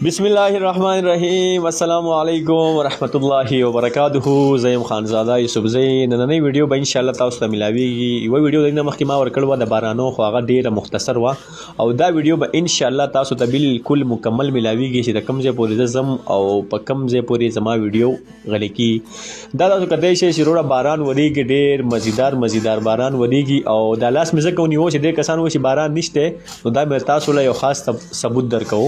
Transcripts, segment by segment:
बिस्मिल्लाहिर्रहमानिर्रहीम अस्सलामु अलैकुम वरहमतुल्लाहि वबरकातुहू زیم خانزاده یوسفزی نننۍ ویډیو به ان شاء الله تاسو ته ملاویږي یو ویډیو د مخکې ما ورکړ و د بارانو خو هغه ډیره مختصر و او دا ویډیو به ان شاء الله تاسو ته بالکل مکمل ملاویږي چې د کوم ځای پورې زم او په کوم ځای پورې زما ویډیو غلي کی دا تاسو کدی شي چې وروړه باران وریږي ډیر مزیدار باران وریږي او د لاس مزه کو نیو چې د کسانو چې باران نشته نو دا به تاسو له یو خاص ثبوت درکو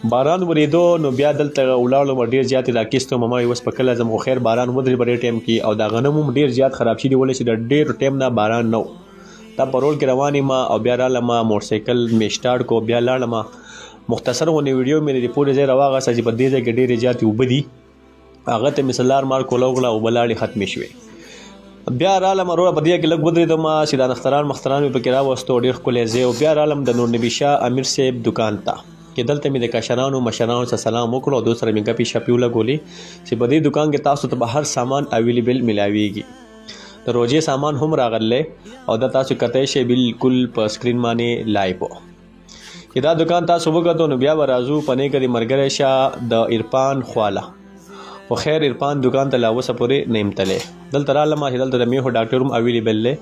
باران وریدو نو بیا دلته ولاړو ډیر زیات راکېستو مما یوس په کله زمو خیر باران ودرې بډې ټیم کې او دا غنمو ډیر زیات خراب شي دی ولې چې د ډیر ټیم نه باران نو دا پرول کې روانې ما او بیا را لمه موټر سایکل می سٹارټ کو بیا لاړم مختصر ونه ویډیو مې ریپورت زه راوغه چې په دې ځای کې ډیر زیات وبدي هغه ته مثالار مار کولوغلا او بلاړي ختم شوي بیا را لمه روړه په دې کې لګ ودرې د ما سیدا مختران په کې راوستو ډیر خلې زه او بیا را لم د نور نبی شاه امیر صاحب دکان ته کې دلته مې د کشرانو مشرانو سره سلام وکړو دوه سره مې ګپي شپي ولګولې چې په دې دکان کې تاسو ته به هر سامان اویلیبل ملاويږي د روزي سامان هم راغله او دا تاسو کته شي بالکل په سکرین باندې لایو کې دا دکان تاسو وګورئ نو بیا ورازو پنه کړي مرګره شاه د عرفان خواله خو خیر عرفان دکان ته لاوسه پورې نیمتله دلته را لمه دلته مې هو ډاکټر هم اویلیبل له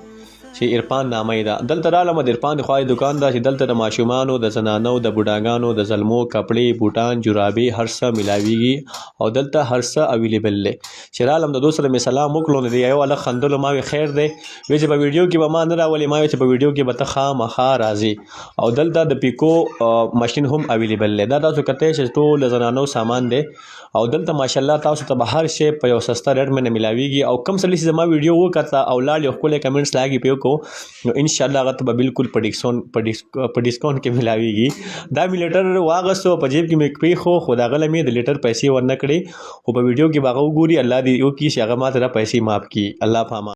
چې عرفان نامه دا دلته را لمه د عرفان خوای دکان دا چې دلته د ماشومانو د زنانو د بوډاګانو د زلمو کپړې بوټان جورابې هر څه ملاويږي او دلته هر څه اویلیبل له چې را لم د دوسر می سلام وکړو نو دی یو الله خندلو ما خیر دی وې چې په ویډیو کې به ما نه راولې ما چې په ویډیو کې به ته خامخا راځي او دلته د پیکو ماشين هم اویلیبل له دا تاسو کته چې ټول زنانو سامان دی او دلته ماشاءالله تاسو ته به هر شی په یو سستا ریټ باندې ملاويږي او کم سلی زما ویډیو وکړه او لاړ یو خپل کمنټس لاګي پیو کو نو ان شاء الله هغه ته بالکل په ډیسکاونټ کې ملاويږي دا می لیټر واغسو په جیب کې مې پی خو خدا غل مې د لیټر پیسې ورنکړي خو په ویډیو کې باغ وګوري الله دې یو کې شي هغه ماته پیسې معاف کړي الله پاما